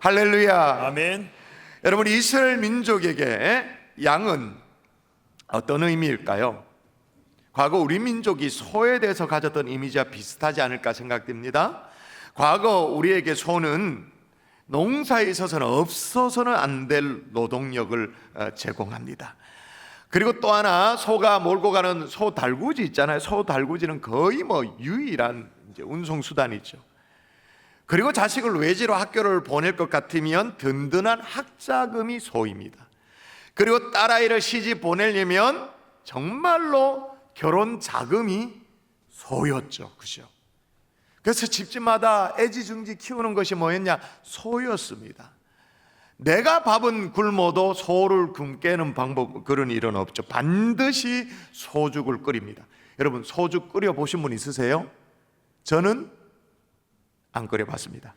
할렐루야. 아멘. 여러분, 이스라엘 민족에게 양은 어떤 의미일까요? 과거 우리 민족이 소에 대해서 가졌던 이미지와 비슷하지 않을까 생각됩니다. 과거 우리에게 소는 농사에 있어서는 없어서는 안 될 노동력을 제공합니다. 그리고 또 하나, 소가 몰고 가는 소 달구지 있잖아요. 소 달구지는 거의 유일한 운송 수단이죠. 그리고 자식을 외지로 학교를 보낼 것 같으면 든든한 학자금이 소입니다. 그리고 딸아이를 시집 보내려면 정말로 결혼 자금이 소였죠. 그죠? 그래서 집집마다 애지중지 키우는 것이 뭐였냐? 소였습니다. 내가 밥은 굶어도 소를 굶게 하는 방법, 그런 일은 없죠. 반드시 소죽을 끓입니다. 여러분, 소죽 끓여 보신 분 있으세요? 저는 안 끓여봤습니다.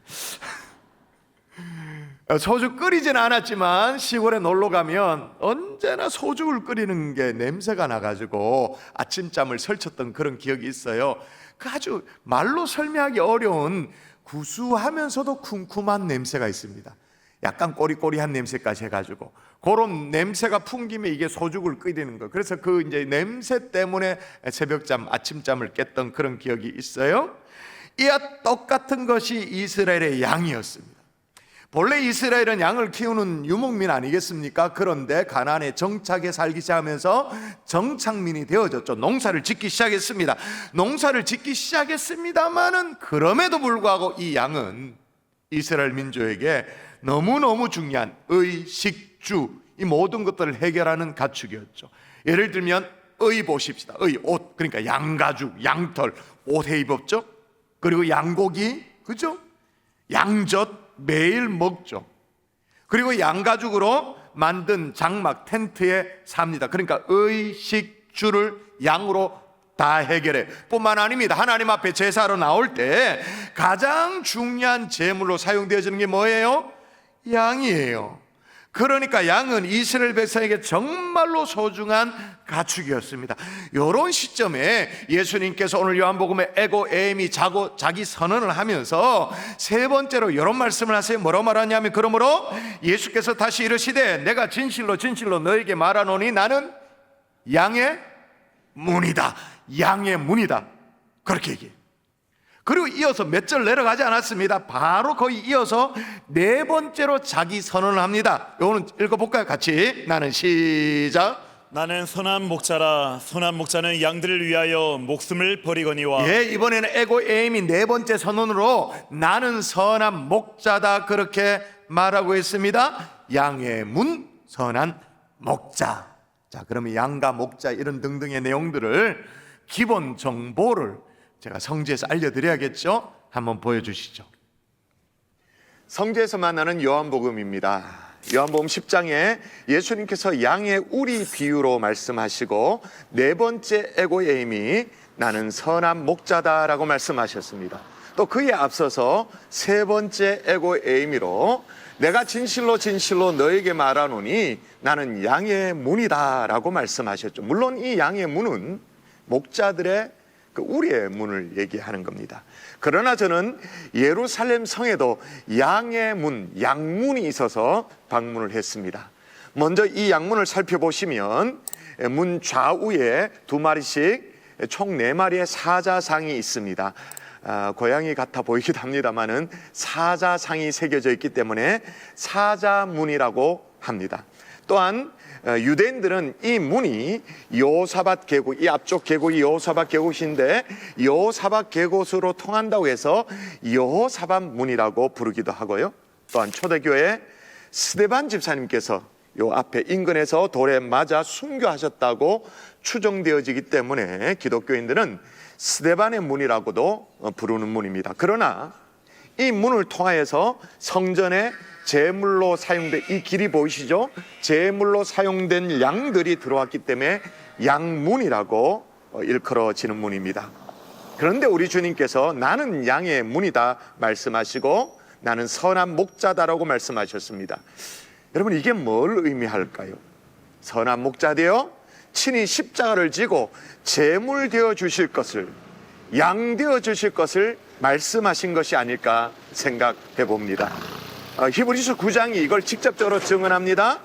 소죽 끓이진 않았지만 시골에 놀러 가면 언제나 소죽을 끓이는 게 냄새가 나가지고 아침잠을 설쳤던 그런 기억이 있어요. 그 아주 말로 설명하기 어려운 구수하면서도 쿰쿰한 냄새가 있습니다. 약간 꼬리꼬리한 냄새까지 해가지고 그런 냄새가 풍기면 이게 소죽을 끓이는 거. 그래서 그 이제 냄새 때문에 새벽잠, 아침잠을 깼던 그런 기억이 있어요. 이와 똑같은 것이 이스라엘의 양이었습니다. 본래 이스라엘은 양을 키우는 유목민 아니겠습니까? 그런데 가나안에 정착해 살기 시작하면서 정착민이 되어졌죠. 농사를 짓기 시작했습니다. 농사를 짓기 시작했습니다만은 그럼에도 불구하고 이 양은 이스라엘 민족에게 너무너무 중요한 의식주, 이 모든 것들을 해결하는 가축이었죠. 예를 들면 의 보십시다. 의, 옷, 그러니까 양가죽, 양털, 옷에 입었죠. 그리고 양고기, 그죠? 양젓 매일 먹죠. 그리고 양가죽으로 만든 장막, 텐트에 삽니다. 그러니까 의식주를 양으로 다 해결해. 뿐만 아닙니다. 하나님 앞에 제사로 나올 때 가장 중요한 제물로 사용되어지는 게 뭐예요? 양이에요. 그러니까 양은 이스라엘 백성에게 정말로 소중한 가축이었습니다. 이런 시점에 예수님께서 오늘 요한복음에 에고 에임이 자기 선언을 하면서 세 번째로 이런 말씀을 하세요. 뭐라고 말하냐면, 그러므로 예수께서 다시 이르시되 내가 진실로 진실로 너에게 말하노니 나는 양의 문이다. 양의 문이다. 그렇게 얘기해요. 그리고 이어서 몇 절 내려가지 않았습니다. 바로 거기 이어서 네 번째로 자기 선언을 합니다. 이거는 읽어볼까요? 같이. 나는 시작. 나는 선한 목자라. 선한 목자는 양들을 위하여 목숨을 버리거니와. 예, 이번에는 에고 에임이 네 번째 선언으로 나는 선한 목자다, 그렇게 말하고 있습니다. 양의 문, 선한 목자. 자, 그러면 양과 목자 이런 등등의 내용들을, 기본 정보를 제가 성지에서 알려드려야겠죠? 한번 보여주시죠. 성지에서 만나는 요한복음입니다. 요한복음 10장에 예수님께서 양의 우리 비유로 말씀하시고 네 번째 에고에임이 나는 선한 목자다라고 말씀하셨습니다. 또 그에 앞서서 세 번째 에고에임으로 내가 진실로 진실로 너에게 말하노니 나는 양의 문이다라고 말씀하셨죠. 물론 이 양의 문은 목자들의 그 우리의 문을 얘기하는 겁니다. 그러나 저는 예루살렘 성에도 양의 문, 양문이 있어서 방문을 했습니다. 먼저 이 양문을 살펴보시면 문 좌우에 두 마리씩 총 네 마리의 사자상이 있습니다. 고양이 같아 보이기도 합니다만은 사자상이 새겨져 있기 때문에 사자문이라고 합니다. 또한 유대인들은 이 문이 여호사밧 계곡, 이 앞쪽 계곡이 여호사밧 계곡인데 여호사밧 계곡으로 통한다고 해서 여호사밧 문이라고 부르기도 하고요. 또한 초대교회 스데반 집사님께서 요 앞에 인근에서 돌에 맞아 순교하셨다고 추정되어지기 때문에 기독교인들은 스데반의 문이라고도 부르는 문입니다. 그러나 이 문을 통하여서 성전에 제물로 사용된 이 길이 보이시죠? 제물로 사용된 양들이 들어왔기 때문에 양문이라고 일컬어지는 문입니다. 그런데 우리 주님께서 나는 양의 문이다 말씀하시고 나는 선한 목자다라고 말씀하셨습니다. 여러분, 이게 뭘 의미할까요? 선한 목자 되어 친히 십자가를 지고 제물 되어 주실 것을, 양 되어 주실 것을 말씀하신 것이 아닐까 생각해 봅니다. 히브리서 9장이 이걸 직접적으로 증언합니다.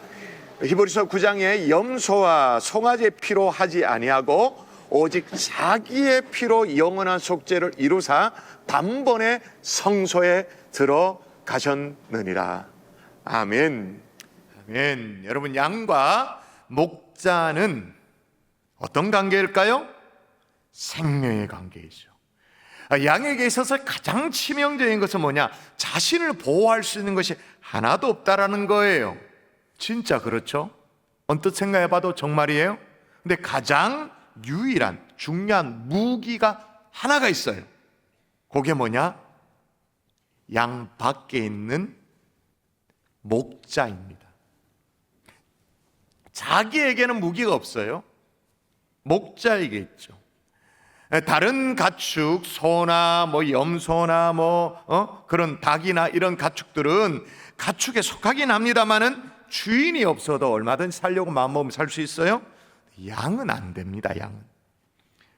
히브리서 9장에 염소와 송아지의 피로 하지 아니하고 오직 자기의 피로 영원한 속죄를 이루사 단번에 성소에 들어가셨느니라. 아멘. 아멘. 여러분, 양과 목자는 어떤 관계일까요? 생명의 관계이죠. 양에게 있어서 가장 치명적인 것은 뭐냐? 자신을 보호할 수 있는 것이 하나도 없다라는 거예요. 진짜 그렇죠? 언뜻 생각해 봐도 정말이에요. 근데 가장 유일한 중요한 무기가 하나가 있어요. 그게 뭐냐? 양 밖에 있는 목자입니다. 자기에게는 무기가 없어요. 목자에게 있죠. 다른 가축, 소나 염소나 그런 닭이나 이런 가축들은 가축에 속하긴 합니다만은 주인이 없어도 얼마든지 살려고 마음먹으면 살 수 있어요. 양은 안 됩니다. 양은.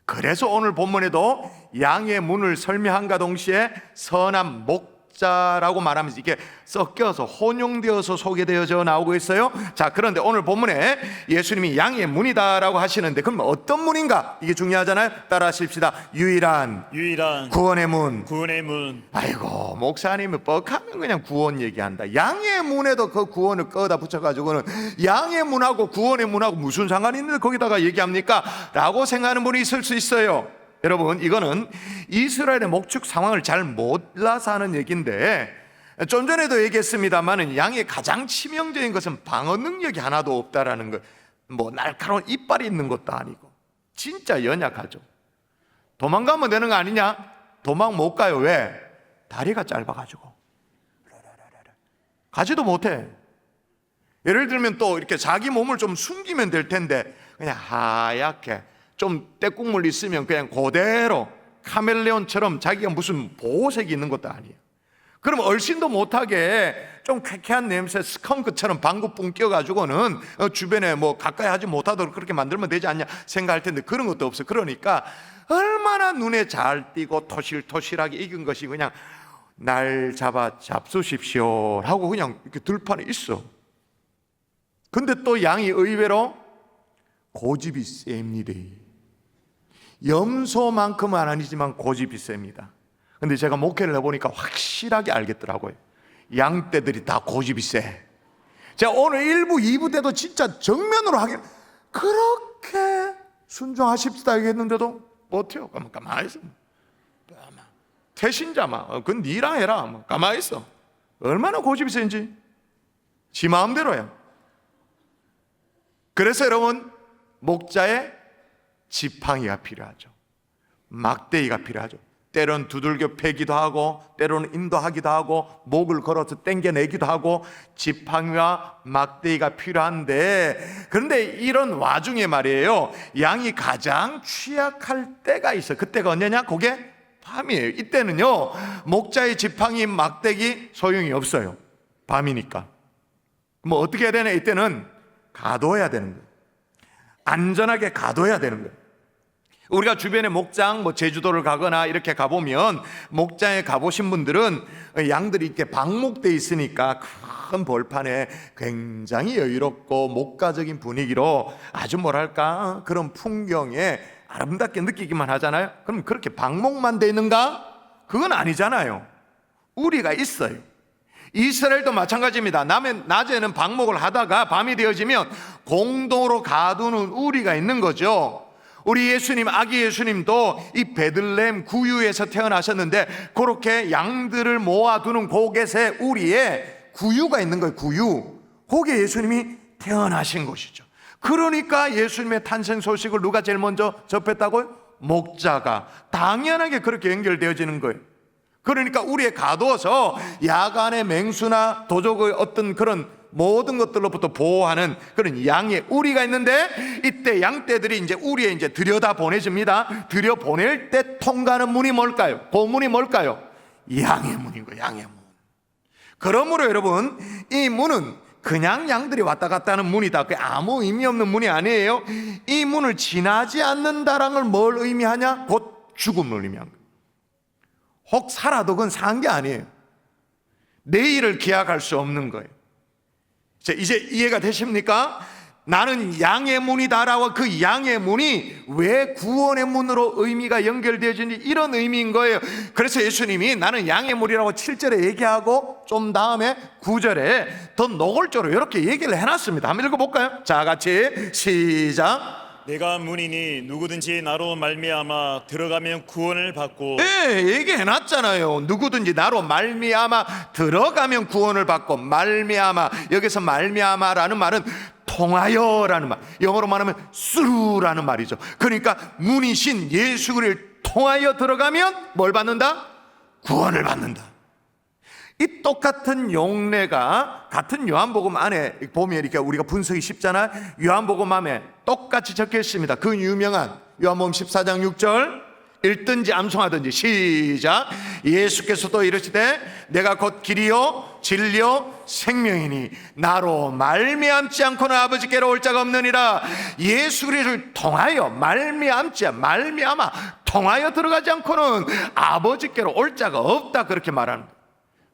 그래서 오늘 본문에도 양의 문을 설명함과 동시에 선한 목자라고 말하면서 이게 섞여서 혼용되어서 소개되어져 나오고 있어요. 자, 그런데 오늘 본문에 예수님이 양의 문이다라고 하시는데 그럼 어떤 문인가? 이게 중요하잖아요. 따라 하십시다. 유일한 구원의 문. 구원의 문. 아이고, 목사님이 뻑하면 그냥 구원 얘기한다. 양의 문에도 그 구원을 꺼다 붙여가지고는 양의 문하고 구원의 문하고 무슨 상관이 있는데 거기다가 얘기합니까? 라고 생각하는 분이 있을 수 있어요. 여러분, 이거는 이스라엘의 목축 상황을 잘 몰라서 하는 얘기인데, 좀 전에도 얘기했습니다만 양의 가장 치명적인 것은 방어 능력이 하나도 없다라는 거. 날카로운 이빨이 있는 것도 아니고 진짜 연약하죠. 도망가면 되는 거 아니냐? 도망 못 가요. 왜? 다리가 짧아가지고 가지도 못해. 예를 들면 또 이렇게 자기 몸을 좀 숨기면 될 텐데 그냥 하얗게 좀 때국물 있으면 그냥 그대로 카멜레온처럼 자기가 무슨 보호색이 있는 것도 아니에요. 그럼 얼씬도 못하게 좀 쾌쾌한 냄새 스컹크처럼 방구 뿡 껴가지고는 주변에 가까이 하지 못하도록 그렇게 만들면 되지 않냐 생각할 텐데 그런 것도 없어요. 그러니까 얼마나 눈에 잘 띄고 토실토실하게 익은 것이 그냥 날 잡아 잡수십시오 하고 그냥 이렇게 들판에 있어. 근데 또 양이 의외로 고집이 셉니다. 염소만큼은 아니지만 고집이 셉니다. 근데 제가 목회를 해보니까 확실하게 알겠더라고요. 양떼들이 다 고집이 세. 제가 오늘 1부, 2부 때도 진짜 정면으로 하긴 그렇게 순종하십시다 얘기했는데도 못해요. 가만히 있어. 태신자마, 그건 니랑 해라. 가만히 있어. 얼마나 고집이 센지 지 마음대로야. 그래서 여러분, 목자의 지팡이가 필요하죠. 막대기가 필요하죠. 때론 두들겨 패기도 하고 때로는 인도하기도 하고 목을 걸어서 땡겨내기도 하고 지팡이와 막대기가 필요한데, 그런데 이런 와중에 말이에요, 양이 가장 취약할 때가 있어요. 그때가 언제냐? 그게 밤이에요. 이때는요 목자의 지팡이 막대기 소용이 없어요. 밤이니까. 어떻게 해야 되냐? 이때는 가둬야 되는 거예요. 안전하게 가둬야 되는 거예요. 우리가 주변에 목장, 제주도를 가거나 이렇게 가보면 목장에 가보신 분들은 양들이 이렇게 방목돼 있으니까 큰 벌판에 굉장히 여유롭고 목가적인 분위기로 아주 뭐랄까 그런 풍경에 아름답게 느끼기만 하잖아요. 그럼 그렇게 방목만 돼 있는가? 그건 아니잖아요. 우리가 있어요. 이스라엘도 마찬가지입니다. 낮에는 방목을 하다가 밤이 되어지면 공동으로 가두는 우리가 있는 거죠. 우리 예수님, 아기 예수님도 이 베들레헴 구유에서 태어나셨는데 그렇게 양들을 모아두는 곳에 우리의 구유가 있는 거예요. 구유. 거기에 예수님이 태어나신 곳이죠. 그러니까 예수님의 탄생 소식을 누가 제일 먼저 접했다고요? 목자가. 당연하게 그렇게 연결되어지는 거예요. 그러니까 우리의 가둬서 야간의 맹수나 도적의 어떤 그런 모든 것들로부터 보호하는 그런 양의 우리가 있는데, 이때 양떼들이 이제 우리에 이제 들여다 보내집니다. 들여 보낼 때 통과하는 문이 뭘까요? 그 문이 뭘까요? 양의 문인 거예요. 양의 문. 그러므로 여러분, 이 문은 그냥 양들이 왔다 갔다 하는 문이다. 그게 아무 의미 없는 문이 아니에요. 이 문을 지나지 않는다라는 걸 뭘 의미하냐? 곧 죽음을 의미한 거예요. 혹 살아도 그건 산 게 아니에요. 내일을 기약할 수 없는 거예요. 자, 이제 이해가 되십니까? 나는 양의 문이다라고 그 양의 문이 왜 구원의 문으로 의미가 연결되어지는지 이런 의미인 거예요. 그래서 예수님이 나는 양의 문이라고 7절에 얘기하고 좀 다음에 9절에 더 노골적으로 이렇게 얘기를 해놨습니다. 한번 읽어볼까요? 자, 같이 시작. 내가 문이니 누구든지 나로 말미암아 들어가면 구원을 받고 예, 얘기해놨잖아요. 누구든지 나로 말미암아 들어가면 구원을 받고, 말미암아, 여기서 말미암아라는 말은 통하여라는 말, 영어로 말하면 through라는 말이죠. 그러니까 문이신 예수 그리스도를 통하여 들어가면 뭘 받는다? 구원을 받는다. 이 똑같은 용례가 같은 요한복음 안에 보면 이렇게 우리가 분석이 쉽잖아요. 요한복음 안에 똑같이 적혀 있습니다. 그 유명한 요한복음 14장 6절, 읽든지 암송하든지 시작. 예수께서도 이르시되 내가 곧 길이요 진리요 생명이니 나로 말미암지 않고는 아버지께로 올 자가 없느니라. 예수 그리스도를 통하여 말미암아 통하여 들어가지 않고는 아버지께로 올 자가 없다, 그렇게 말합니다.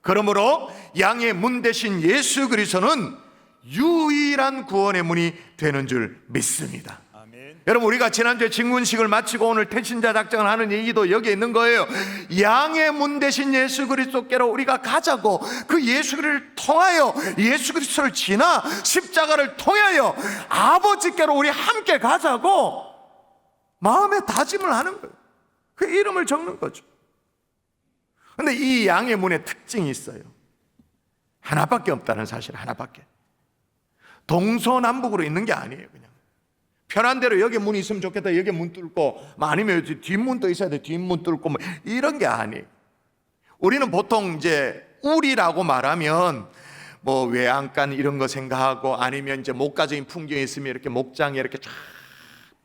그러므로 양의 문 대신 예수 그리스도는 유일한 구원의 문이 되는 줄 믿습니다. 아멘. 여러분, 우리가 지난주에 증문식을 마치고 오늘 태신자 작정을 하는 얘기도 여기에 있는 거예요. 양의 문 대신 예수 그리스도께로 우리가 가자고, 그 예수 그리스도를 통하여, 예수 그리스도를 지나 십자가를 통하여 아버지께로 우리 함께 가자고 마음에 다짐을 하는 거예요. 그 이름을 적는 거죠. 근데 이 양의 문에 특징이 있어요. 하나밖에 없다는 사실, 하나밖에. 동서남북으로 있는 게 아니에요. 그냥 편한 대로 여기 문이 있으면 좋겠다, 여기 문 뚫고, 아니면 뒷문도 있어야 돼, 뒷문 뚫고, 뭐 이런 게 아니에요. 우리는 보통 이제 우리라고 말하면 뭐 외양간 이런 거 생각하고, 아니면 이제 목가적인 풍경이 있으면 이렇게 목장에 이렇게 쫙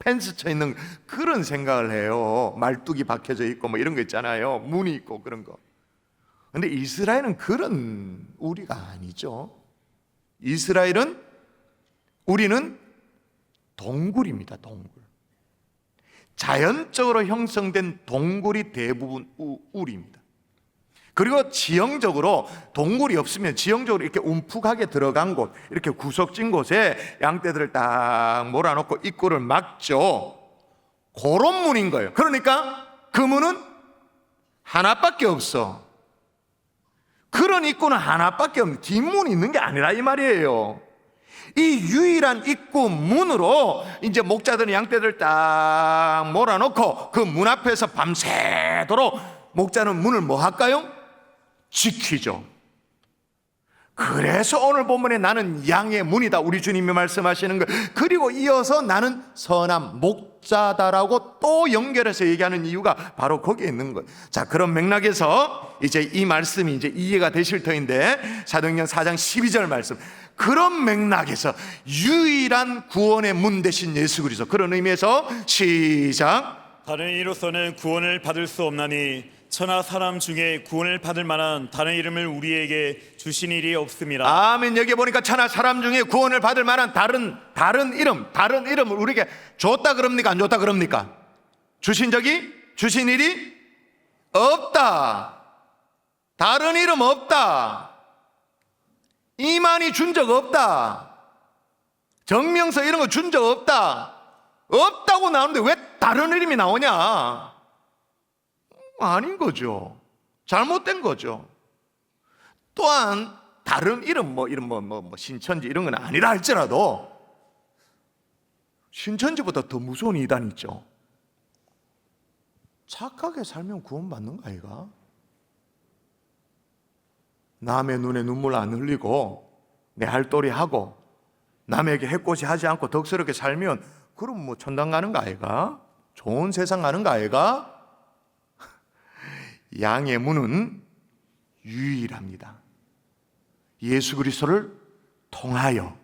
펜스 쳐 있는 그런 생각을 해요. 말뚝이 박혀져 있고 뭐 이런 거 있잖아요. 문이 있고 그런 거. 근데 이스라엘은 그런 우리가 아니죠. 이스라엘은, 우리는 동굴입니다. 동굴. 자연적으로 형성된 동굴이 대부분 우리입니다. 그리고 지형적으로 동굴이 없으면 지형적으로 이렇게 움푹하게 들어간 곳, 이렇게 구석진 곳에 양떼들을 딱 몰아놓고 입구를 막죠. 그런 문인 거예요. 그러니까 그 문은 하나밖에 없어. 그런 입구는 하나밖에 없는, 뒷문이 있는 게 아니라 이 말이에요. 이 유일한 입구 문으로 이제 목자들은 양떼들 딱 몰아놓고 그 문 앞에서 밤새도록 목자는 문을 뭐 할까요? 지키죠. 그래서 오늘 본문에 나는 양의 문이다, 우리 주님이 말씀하시는 거예요. 그리고 이어서 나는 선한 목자다라고 또 연결해서 얘기하는 이유가 바로 거기에 있는 거예요. 자, 그런 맥락에서 이제 이 말씀이 이제 이해가 되실 터인데, 사도행전 4장 12절 말씀, 그런 맥락에서 유일한 구원의 문 되신 예수 그리스도, 그런 의미에서 시작. 다른 이로서는 구원을 받을 수 없나니 천하 사람 중에 구원을 받을 만한 다른 이름을 우리에게 주신 일이 없습니다. 아멘. 여기 보니까 천하 사람 중에 구원을 받을 만한 다른 이름을 우리에게 줬다 그럽니까, 안 줬다 그럽니까? 주신 일이 없다. 다른 이름 없다. 이만희 준 적 없다. 정명서 이런 거 준 적 없다. 없다고 나오는데 왜 다른 이름이 나오냐? 아닌 거죠. 잘못된 거죠. 또한 다른 이름, 이런 신천지 이런 건 아니라 할지라도 신천지보다 더 무서운 이단 있죠. 착하게 살면 구원받는 거 아이가? 남의 눈에 눈물 안 흘리고 내 할 도리 하고 남에게 해코지 하지 않고 덕스럽게 살면 그럼 뭐 천당 가는 거 아이가? 좋은 세상 가는 거 아이가? 양의 문은 유일합니다. 예수 그리스도를 통하여,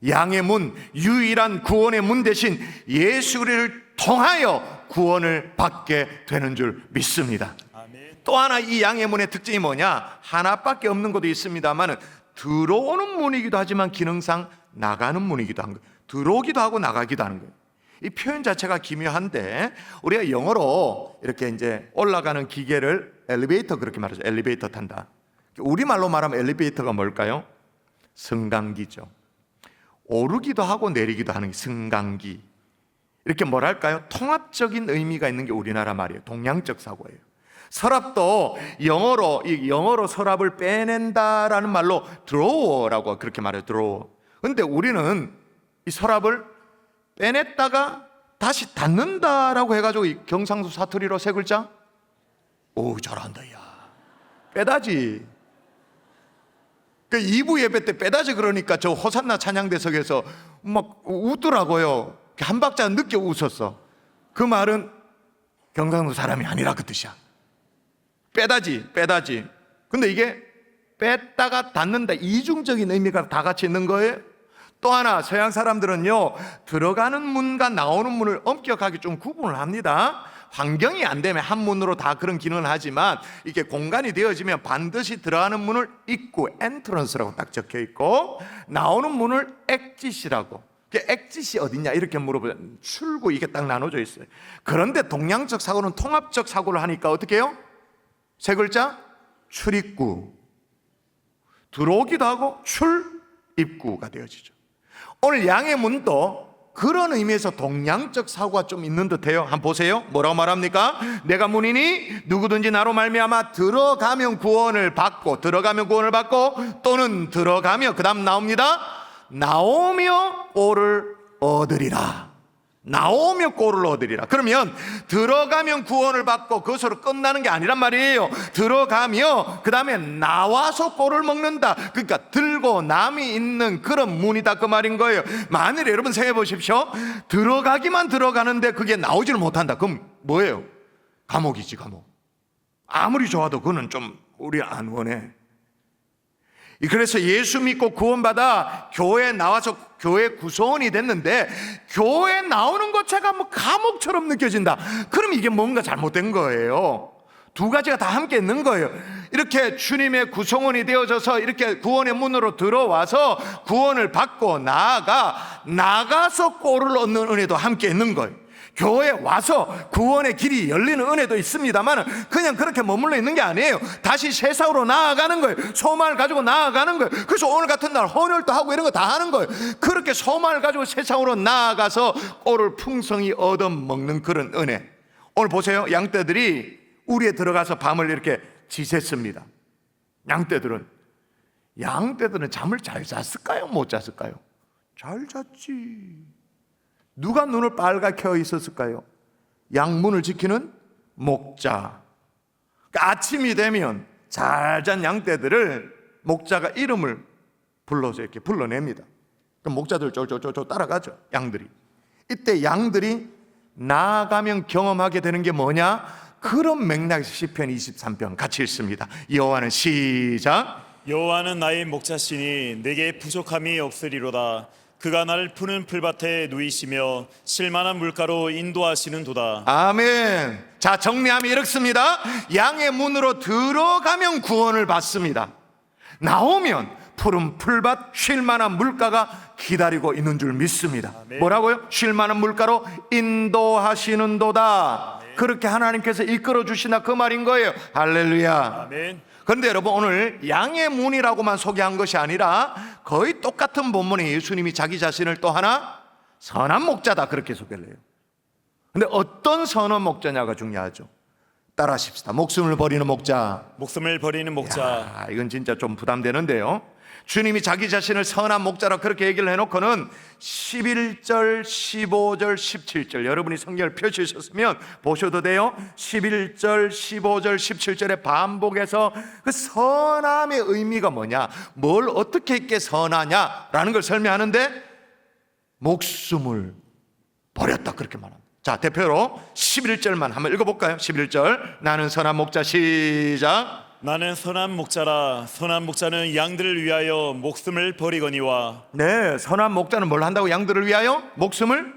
양의 문, 유일한 구원의 문 대신 예수 그리스도를 통하여 구원을 받게 되는 줄 믿습니다. 아멘. 또 하나 이 양의 문의 특징이 뭐냐? 하나밖에 없는 것도 있습니다만 들어오는 문이기도 하지만 기능상 나가는 문이기도 한 거예요. 들어오기도 하고 나가기도 하는 거예요. 이 표현 자체가 기묘한데, 우리가 영어로 이렇게 이제 올라가는 기계를 엘리베이터 그렇게 말하죠. 엘리베이터 탄다. 우리말로 말하면 엘리베이터가 뭘까요? 승강기죠. 오르기도 하고 내리기도 하는 게 승강기. 이렇게 뭐랄까요? 통합적인 의미가 있는 게 우리나라 말이에요. 동양적 사고예요. 서랍도 영어로 서랍을 빼낸다라는 말로 드로어라고 그렇게 말해요. 드로어. 근데 우리는 이 서랍을 빼냈다가 다시 닫는다라고 해가지고 이 경상도 사투리로 세 글자? 오, 잘한다, 야. 빼다지. 그 2부 예배 때 빼다지 그러니까 저 호산나 찬양대석에서 막 웃더라고요. 한 박자 늦게 웃었어. 그 말은 경상도 사람이 아니라 그 뜻이야. 빼다지. 근데 이게 뺐다가 닫는다, 이중적인 의미가 다 같이 있는 거예요. 또 하나, 서양 사람들은요, 들어가는 문과 나오는 문을 엄격하게 좀 구분을 합니다. 환경이 안 되면 한 문으로 다 그런 기능을 하지만 이게 공간이 되어지면 반드시 들어가는 문을 입구, 엔트런스라고 딱 적혀 있고, 나오는 문을 엑짓이라고. 엑짓이 어딨냐 이렇게 물어보면 출구, 이게 딱 나눠져 있어요. 그런데 동양적 사고는 통합적 사고를 하니까 어떻게 해요? 세 글자? 출입구. 들어오기도 하고 출입구가 되어지죠. 오늘 양의 문도 그런 의미에서 동양적 사고가 좀 있는 듯해요. 한번 보세요. 뭐라고 말합니까? 내가 문이니 누구든지 나로 말미암아 들어가면 구원을 받고, 또는 들어가며, 그 다음 나옵니다. 나오며 꼴을 얻으리라. 그러면 들어가면 구원을 받고 그것으로 끝나는 게 아니란 말이에요. 들어가며 그 다음에 나와서 꼴을 먹는다. 그러니까 들고 남이 있는 그런 문이다, 그 말인 거예요. 만일 여러분 생각해 보십시오. 들어가기만 들어가는데 그게 나오지를 못한다. 그럼 뭐예요? 감옥이지, 감옥. 아무리 좋아도 그거는 좀 우리 안 원해. 그래서 예수 믿고 구원받아 교회에 나와서 교회 구성원이 됐는데 교회에 나오는 것 자체가 뭐 감옥처럼 느껴진다. 그럼 이게 뭔가 잘못된 거예요. 두 가지가 다 함께 있는 거예요. 이렇게 주님의 구성원이 되어져서 이렇게 구원의 문으로 들어와서 구원을 받고 나가서 꼴을 얻는 은혜도 함께 있는 거예요. 교회에 와서 구원의 길이 열리는 은혜도 있습니다만 그냥 그렇게 머물러 있는 게 아니에요. 다시 세상으로 나아가는 거예요. 소망을 가지고 나아가는 거예요. 그래서 오늘 같은 날 헌혈도 하고 이런 거 다 하는 거예요. 그렇게 소망을 가지고 세상으로 나아가서 꼴을 풍성히 얻어먹는 그런 은혜. 오늘 보세요. 양떼들이 우리에 들어가서 밤을 이렇게 지샜습니다. 양떼들은 잠을 잘 잤을까요? 못 잤을까요? 잘 잤지. 누가 눈을 빨갛게 켜 있었을까요? 양문을 지키는 목자. 그러니까 아침이 되면 잘 잔 양떼들을 목자가 이름을 불러서 이렇게 불러냅니다. 그럼 목자들 쫄쫄쫄쫄 따라가죠, 양들이. 이때 양들이 나아가면 경험하게 되는 게 뭐냐? 그런 맥락에서 시편 23편 같이 읽습니다. 여호와는 시작. 여호와는 나의 목자시니 내게 부족함이 없으리로다. 그가 나를 푸는 풀밭에 누이시며 실만한 물가로 인도하시는도다. 아멘. 자, 정리하면 이렇습니다. 양의 문으로 들어가면 구원을 받습니다. 나오면 푸른 풀밭, 쉴만한 물가가 기다리고 있는 줄 믿습니다. 아멘. 뭐라고요? 쉴만한 물가로 인도하시는도다. 아멘. 그렇게 하나님께서 이끌어 주시나 그 말인 거예요. 할렐루야. 아멘. 그런데 여러분, 오늘 양의 문이라고만 소개한 것이 아니라 거의 똑같은 본문에 예수님이 자기 자신을 또 하나 선한 목자다 그렇게 소개를 해요. 근데 어떤 선한 목자냐가 중요하죠. 따라하십시다. 목숨을 버리는 목자. 목숨을 버리는 목자. 이건 진짜 좀 부담되는데요. 주님이 자기 자신을 선한 목자라 그렇게 얘기를 해놓고는 11절, 15절, 17절 여러분이 성경을 펼치셨으면 보셔도 돼요. 11절, 15절, 17절의 반복해서 그 선함의 의미가 뭐냐, 뭘 어떻게 있게 선하냐라는 걸 설명하는데 목숨을 버렸다 그렇게 말합니다. 자, 대표로 11절만 한번 읽어볼까요? 11절 나는 선한 목자. 시작. 나는 선한 목자라. 선한 목자는 양들을 위하여 목숨을 버리거니와. 네, 선한 목자는 뭘 한다고? 양들을 위하여 목숨을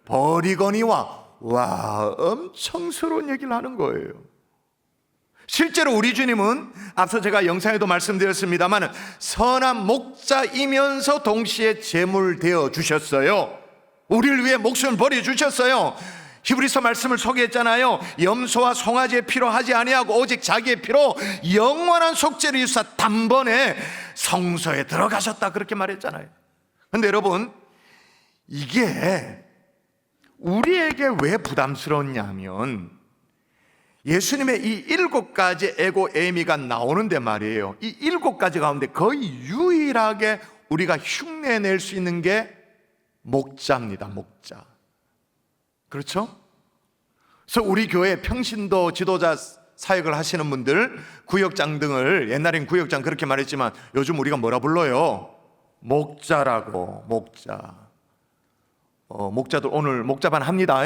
버리거니와. 와, 엄청스러운 얘기를 하는 거예요. 실제로 우리 주님은 앞서 제가 영상에도 말씀드렸습니다만 선한 목자이면서 동시에 제물 되어 주셨어요. 우리를 위해 목숨을 버려 주셨어요. 히브리서 말씀을 소개했잖아요. 염소와 송아지의 피로 하지 아니하고 오직 자기의 피로 영원한 속죄를 이루사 단번에 성소에 들어가셨다, 그렇게 말했잖아요. 근데 여러분, 이게 우리에게 왜 부담스러웠냐면 예수님의 이 7가지 에고 에이미가 나오는데 말이에요, 이 7가지 가운데 거의 유일하게 우리가 흉내낼 수 있는 게 목자입니다. 목자. 그렇죠? 그래서 우리 교회 평신도 지도자 사역을 하시는 분들, 구역장 등을, 옛날엔 구역장 그렇게 말했지만 요즘 우리가 뭐라 불러요? 목자라고. 목자. 목자들 오늘 목자반 합니다.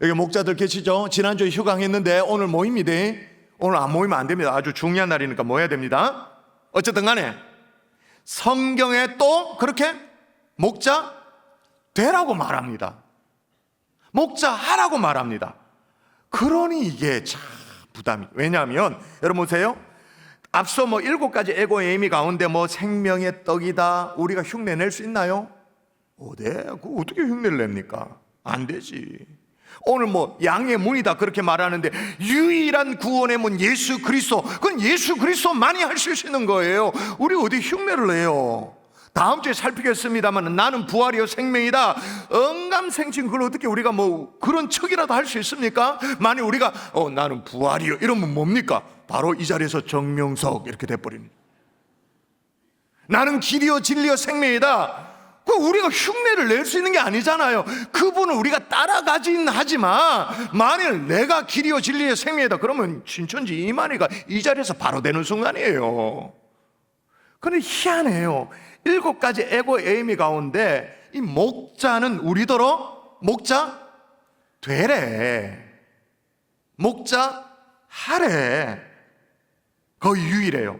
여기 목자들 계시죠? 지난주에 휴강했는데 오늘 모입니다. 오늘 안 모이면 안 됩니다. 아주 중요한 날이니까 모여야 됩니다. 어쨌든 간에 성경에 또 그렇게 목자 되라고 말합니다. 목자 하라고 말합니다. 그러니 이게 참 부담이. 왜냐하면 여러분 보세요. 앞서 7가지 에고 에이미 가운데 생명의 떡이다 우리가 흉내 낼 수 있나요? 네. 그거 어떻게 흉내를 냅니까? 안 되지. 오늘 양의 문이다 그렇게 말하는데 유일한 구원의 문 예수 그리스도, 그건 예수 그리스도만이 할 수 있는 거예요. 우리 어디 흉내를 내요? 다음 주에 살피겠습니다만 나는 부활이요 생명이다, 언감생심, 그걸 어떻게 우리가 그런 척이라도 할 수 있습니까? 만약 우리가 나는 부활이요 이러면 뭡니까? 바로 이 자리에서 정명석 이렇게 돼버리는. 나는 길이요 진리요 생명이다, 그 우리가 흉내를 낼 수 있는 게 아니잖아요. 그분을 우리가 따라가긴 하지만 만일 내가 길이요 진리요 생명이다 그러면 신천지 이만희가 이 자리에서 바로 되는 순간이에요. 그런데 희한해요. 7가지 에고 에이미 가운데 이 목자는 우리더러 목자 되래, 목자 하래, 거의 유일해요.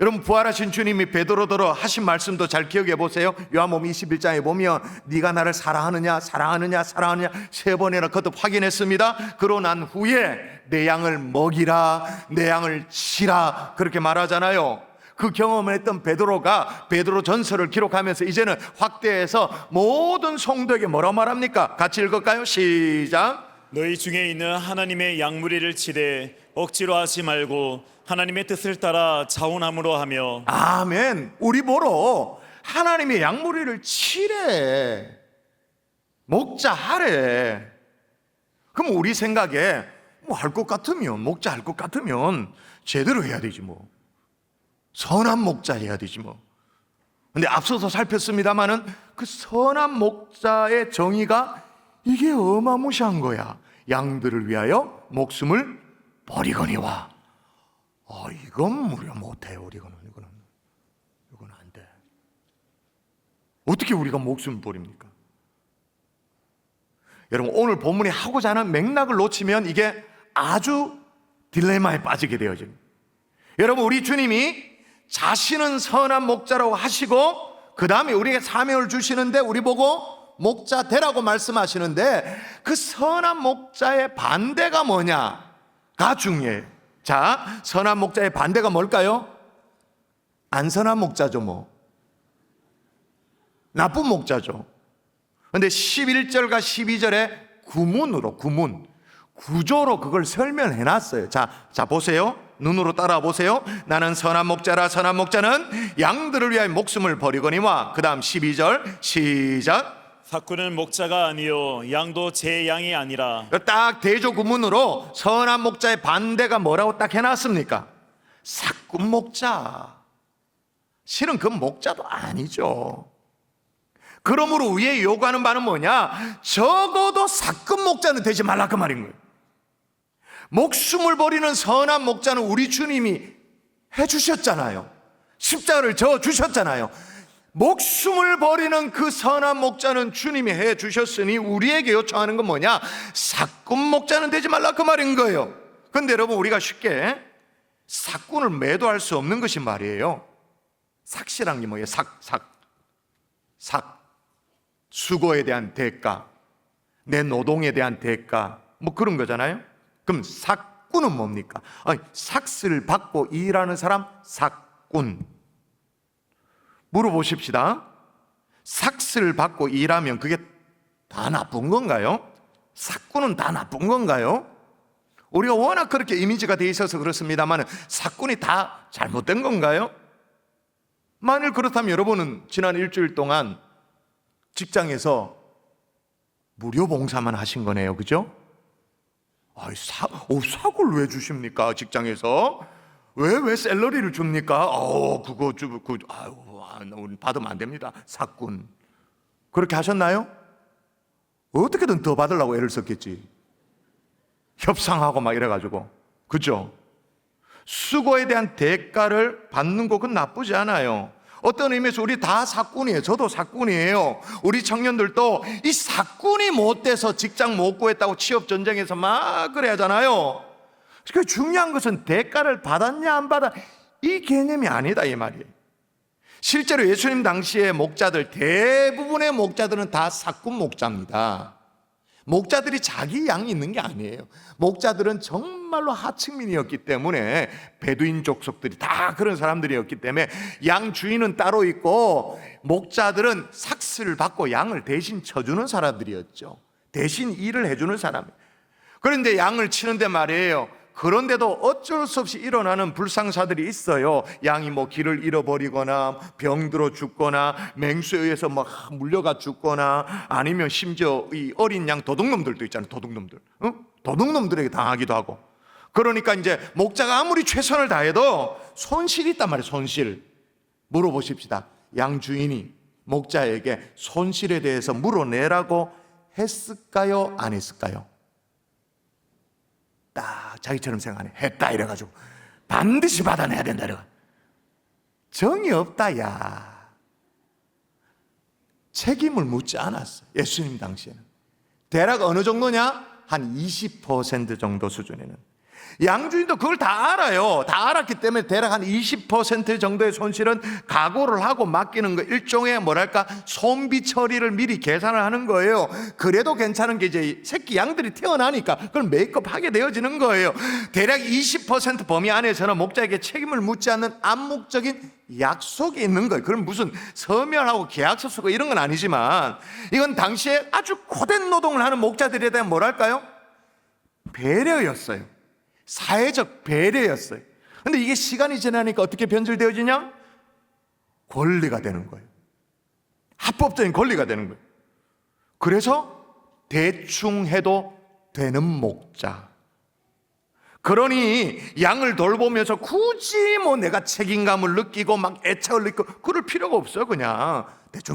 여러분, 부활하신 주님이 베드로더러 하신 말씀도 잘 기억해 보세요. 요한복음 21장에 보면 네가 나를 사랑하느냐 사랑하느냐 사랑하느냐 3번이나 거듭 확인했습니다. 그러고 난 후에 내 양을 먹이라, 내 양을 치라, 그렇게 말하잖아요. 그 경험을 했던 베드로가 베드로 전서를 기록하면서 이제는 확대해서 모든 성도에게 뭐라 말합니까? 같이 읽을까요? 시작. 너희 중에 있는 하나님의 양무리를 치되 억지로 하지 말고 하나님의 뜻을 따라 자원함으로 하며. 아멘. 우리 보러 하나님의 양무리를 치래, 목자 하래. 그럼 우리 생각에 할 것 같으면, 목자 할 것 같으면 제대로 해야 되지 선한 목자 해야 되지 근데 앞서서 살폈습니다마는 그 선한 목자의 정의가 이게 어마무시한 거야. 양들을 위하여 목숨을 버리거니와. 이건 우리가 못해요. 이거는 안 돼. 어떻게 우리가 목숨을 버립니까? 여러분, 오늘 본문이 하고자 하는 맥락을 놓치면 이게 아주 딜레마에 빠지게 되어집니다. 여러분, 우리 주님이 자신은 선한 목자라고 하시고 그 다음에 우리에게 사명을 주시는데 우리 보고 목자 되라고 말씀하시는데 그 선한 목자의 반대가 뭐냐가 중요해요. 자, 선한 목자의 반대가 뭘까요? 안 선한 목자죠. 나쁜 목자죠. 그런데 11절과 12절에 구조로 그걸 설명해 놨어요. 자 보세요. 눈으로 따라 보세요. 나는 선한 목자라, 선한 목자는 양들을 위하여 목숨을 버리거니와. 그 다음 12절 시작. 삭구는 목자가 아니요 양도 제 양이 아니라. 딱 대조 구문으로 선한 목자의 반대가 뭐라고 딱 해놨습니까? 삭군 목자. 실은 그 목자도 아니죠. 그러므로 위에 요구하는 바는 뭐냐? 적어도 삭군 목자는 되지 말라, 그 말인 거예요. 목숨을 버리는 선한 목자는 우리 주님이 해주셨잖아요. 십자가를 져주셨잖아요. 목숨을 버리는 그 선한 목자는 주님이 해주셨으니 우리에게 요청하는 건 뭐냐? 삭군 목자는 되지 말라, 그 말인 거예요. 그런데 여러분, 우리가 쉽게 삭군을 매도할 수 없는 것이 말이에요. 삭시란 게 뭐예요? 삭. 수고에 대한 대가, 내 노동에 대한 대가, 그런 거잖아요. 그럼 삭군은 뭡니까? 삭스를 받고 일하는 사람, 삭군. 물어보십시다. 삭스를 받고 일하면 그게 다 나쁜 건가요? 사꾼은 다 나쁜 건가요? 우리가 워낙 그렇게 이미지가 돼 있어서 그렇습니다만 사꾼이 다 잘못된 건가요? 만일 그렇다면 여러분은 지난 일주일 동안 직장에서 무료 봉사만 하신 거네요, 그죠? 사고를 왜 주십니까? 직장에서 왜 샐러리를 줍니까? 우리 받으면 안 됩니다. 사꾼 그렇게 하셨나요? 어떻게든 더 받으려고 애를 썼겠지. 협상하고 막 이래가지고, 그죠? 수고에 대한 대가를 받는 거 그건 나쁘지 않아요. 어떤 의미에서 우리 다 사꾼이에요. 저도 사꾼이에요. 우리 청년들도 이 사꾼이 못 돼서 직장 못 구했다고 취업 전쟁에서 막 그래 하잖아요. 그 중요한 것은 대가를 받았냐 안 받았냐 이 개념이 아니다 이 말이에요. 실제로 예수님 당시의 목자들, 대부분의 목자들은 다 사꾼 목자입니다. 목자들이 자기 양이 있는 게 아니에요. 목자들은 정말로 하층민이었기 때문에, 베두인 족속들이 다 그런 사람들이었기 때문에 양 주인은 따로 있고 목자들은 삭스를 받고 양을 대신 쳐주는 사람들이었죠. 대신 일을 해주는 사람. 그런데 양을 치는데 말이에요, 그런데도 어쩔 수 없이 일어나는 불상사들이 있어요. 양이 뭐 길을 잃어버리거나 병들어 죽거나 맹수에 의해서 막 물려가 죽거나, 아니면 심지어 이 어린 양 도둑놈들도 있잖아요. 도둑놈들, 도둑놈들에게 당하기도 하고. 그러니까 이제 목자가 아무리 최선을 다해도 손실이 있단 말이에요. 손실. 물어보십시다. 양 주인이 목자에게 손실에 대해서 물어내라고 했을까요? 안 했을까요? 딱 자기처럼 생각하네. 했다 이래가지고 반드시 받아내야 된다 이래. 정이 없다. 야, 책임을 묻지 않았어. 예수님 당시에는 대략 어느 정도냐? 한 20% 정도 수준에는. 양주인도 그걸 다 알아요. 다 알았기 때문에 대략 한 20% 정도의 손실은 각오를 하고 맡기는 거, 일종의 뭐랄까 손비 처리를 미리 계산을 하는 거예요. 그래도 괜찮은 게 이제 새끼 양들이 태어나니까 그걸 메이크업 하게 되어지는 거예요. 대략 20% 범위 안에서는 목자에게 책임을 묻지 않는 암묵적인 약속이 있는 거예요. 그건 무슨 서면하고 계약서 쓰고 이런 건 아니지만, 이건 당시에 아주 고된 노동을 하는 목자들에 대한 뭐랄까요? 배려였어요. 사회적 배려였어요. 근데 이게 시간이 지나니까 어떻게 변질되어지냐? 권리가 되는 거예요. 합법적인 권리가 되는 거예요. 그래서 대충 해도 되는 목자. 그러니 양을 돌보면서 굳이 뭐 내가 책임감을 느끼고 막 애착을 느끼고 그럴 필요가 없어요. 그냥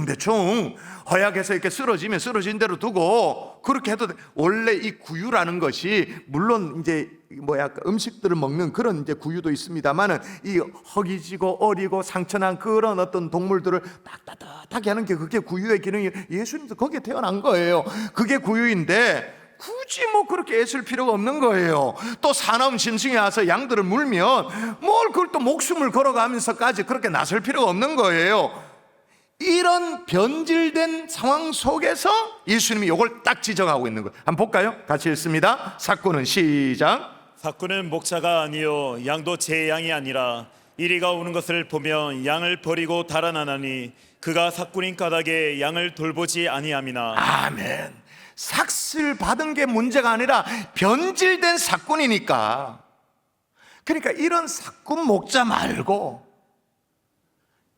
대충 허약해서 이렇게 쓰러지면 쓰러진 대로 두고 그렇게 해도 돼. 원래 이 구유라는 것이, 물론 이제 음식들을 먹는 그런 이제 구유도 있습니다만은, 이 허기지고 어리고 상처난 그런 어떤 동물들을 따뜻하게 하는 게 그게 구유의 기능이, 예수님도 거기에 태어난 거예요. 그게 구유인데 굳이 뭐 그렇게 애쓸 필요가 없는 거예요. 또 사나운 짐승이 와서 양들을 물면 뭘 그걸 또 목숨을 걸어가면서까지 그렇게 나설 필요가 없는 거예요. 이런 변질된 상황 속에서 예수님이 이걸 딱 지적하고 있는 거예요. 한번 볼까요? 같이 읽습니다. 사꾼은 시작. 사꾼은 목자가 아니요 양도 제 양이 아니라 이리가 오는 것을 보면 양을 버리고 달아나나니 그가 사꾼인 까닭에 양을 돌보지 아니함이나. 아멘. 삭스를 받은 게 문제가 아니라 변질된 사꾼이니까. 그러니까 이런 사꾼 목자 말고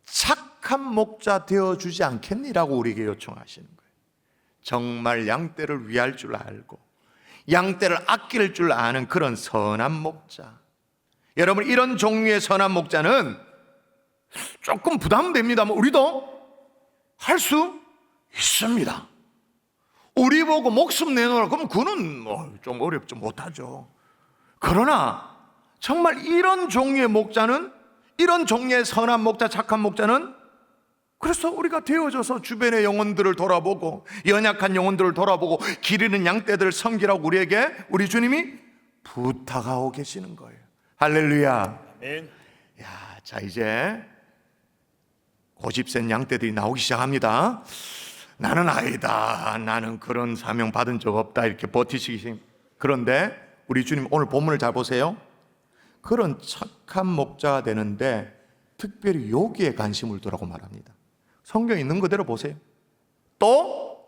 착한 목자 되어주지 않겠니라고 우리에게 요청하시는 거예요. 정말 양떼를 위할 줄 알고 양떼를 아낄 줄 아는 그런 선한 목자. 여러분, 이런 종류의 선한 목자는 조금 부담됩니다만 우리도 할 수 있습니다. 우리 보고 목숨 내놓으라 그러면 그거는 뭐 좀 어렵죠, 못하죠. 그러나 정말 이런 종류의 목자는, 이런 종류의 선한 목자, 착한 목자는, 그래서 우리가 되어져서 주변의 영혼들을 돌아보고 연약한 영혼들을 돌아보고 기르는 양떼들을 섬기라고 우리에게 우리 주님이 부탁하고 계시는 거예요. 할렐루야. 아멘. 자, 이제 고집센 양떼들이 나오기 시작합니다. 나는 아니다, 나는 그런 사명 받은 적 없다, 이렇게 버티시기. 그런데 우리 주님 오늘 본문을 잘 보세요. 그런 착한 목자가 되는데 특별히 여기에 관심을 두라고 말합니다. 성경에 있는 그대로 보세요. 또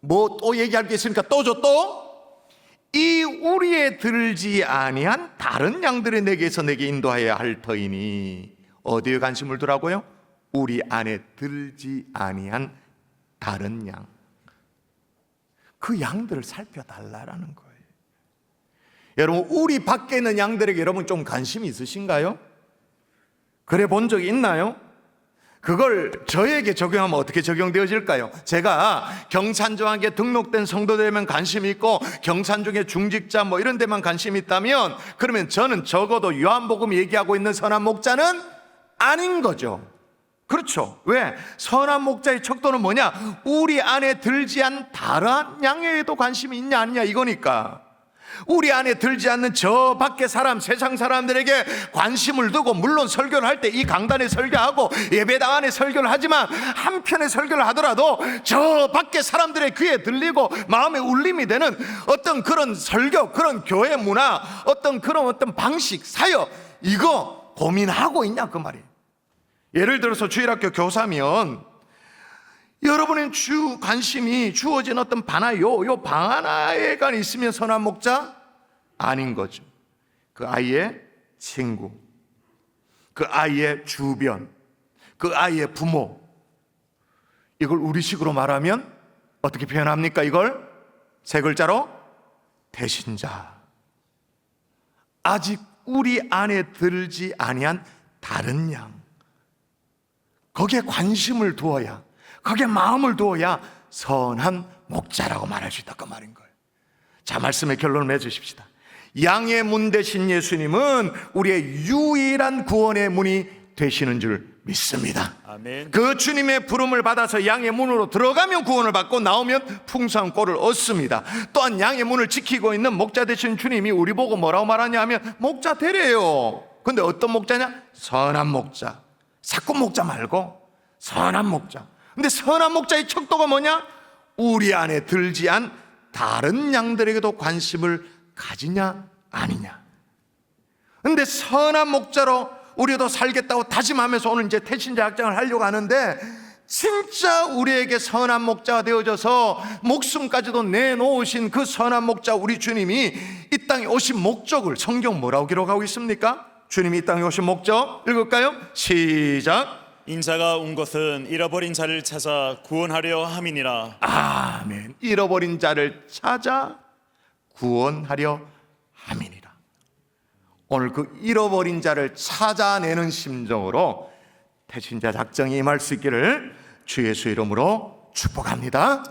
뭐 또 얘기할 게 있으니까 또 줘 또? 이 우리에 들지 아니한 다른 양들의 내게서 내게 인도하여야 할 터이니 어디에 관심을 두라고요? 우리 안에 들지 아니한 다른 양. 그 양들을 살펴달라는 거예요. 여러분, 우리 밖에 있는 양들에게 여러분 좀 관심이 있으신가요? 그래 본 적이 있나요? 그걸 저에게 적용하면 어떻게 적용되어질까요? 제가 경산정학에 등록된 성도되면 관심이 있고 경산중의 중직자 뭐 이런 데만 관심이 있다면 그러면 저는 적어도 요한복음 얘기하고 있는 선한 목자는 아닌 거죠. 그렇죠. 왜? 선한 목자의 척도는 뭐냐? 우리 안에 들지 않은 다른 양에도 관심이 있냐 아니냐 이거니까. 우리 안에 들지 않는 저 밖의 사람, 세상 사람들에게 관심을 두고 물론 설교를 할 때 이 강단에 설교하고 예배당 안에 설교를 하지만 한편의 설교를 하더라도 저 밖의 사람들의 귀에 들리고 마음에 울림이 되는 어떤 그런 설교, 그런 교회 문화, 어떤 방식, 사역 이거 고민하고 있냐 그 말이에요. 예를 들어서 주일학교 교사면 여러분의 주 관심이 주어진 어떤 반 하나, 요 방 하나에가 있으면 선한 목자? 아닌 거죠. 그 아이의 친구, 그 아이의 주변, 그 아이의 부모. 이걸 우리식으로 말하면 어떻게 표현합니까? 이걸 세 글자로 대신자. 아직 우리 안에 들지 아니한 다른 양. 거기에 관심을 두어야, 거기에 마음을 두어야 선한 목자라고 말할 수 있다 그 말인 거예요. 자, 말씀의 결론을 맺으십시다. 양의 문 되신 예수님은 우리의 유일한 구원의 문이 되시는 줄 믿습니다. 아멘. 그 주님의 부름을 받아서 양의 문으로 들어가면 구원을 받고 나오면 풍성한 꼴을 얻습니다. 또한 양의 문을 지키고 있는 목자 되신 주님이 우리 보고 뭐라고 말하냐 하면 목자 되래요. 근데 어떤 목자냐? 선한 목자. 사꾼 목자 말고 선한 목자. 근데 선한 목자의 척도가 뭐냐? 우리 안에 들지 않은 다른 양들에게도 관심을 가지냐 아니냐. 근데 선한 목자로 우리도 살겠다고 다짐하면서 오늘 이제 태신자 확장을 하려고 하는데 진짜 우리에게 선한 목자가 되어져서 목숨까지도 내놓으신 그 선한 목자 우리 주님이 이 땅에 오신 목적을 성경 뭐라고 기록하고 있습니까? 주님이 이 땅에 오신 목적 읽을까요? 시작. 인자가 온 것은 잃어버린 자를 찾아 구원하려 함이니라. 아멘. 잃어버린 자를 찾아 구원하려 함이니라. 오늘 그 잃어버린 자를 찾아내는 심정으로 태신자 작정이 임할 수 있기를 주 예수 이름으로 축복합니다.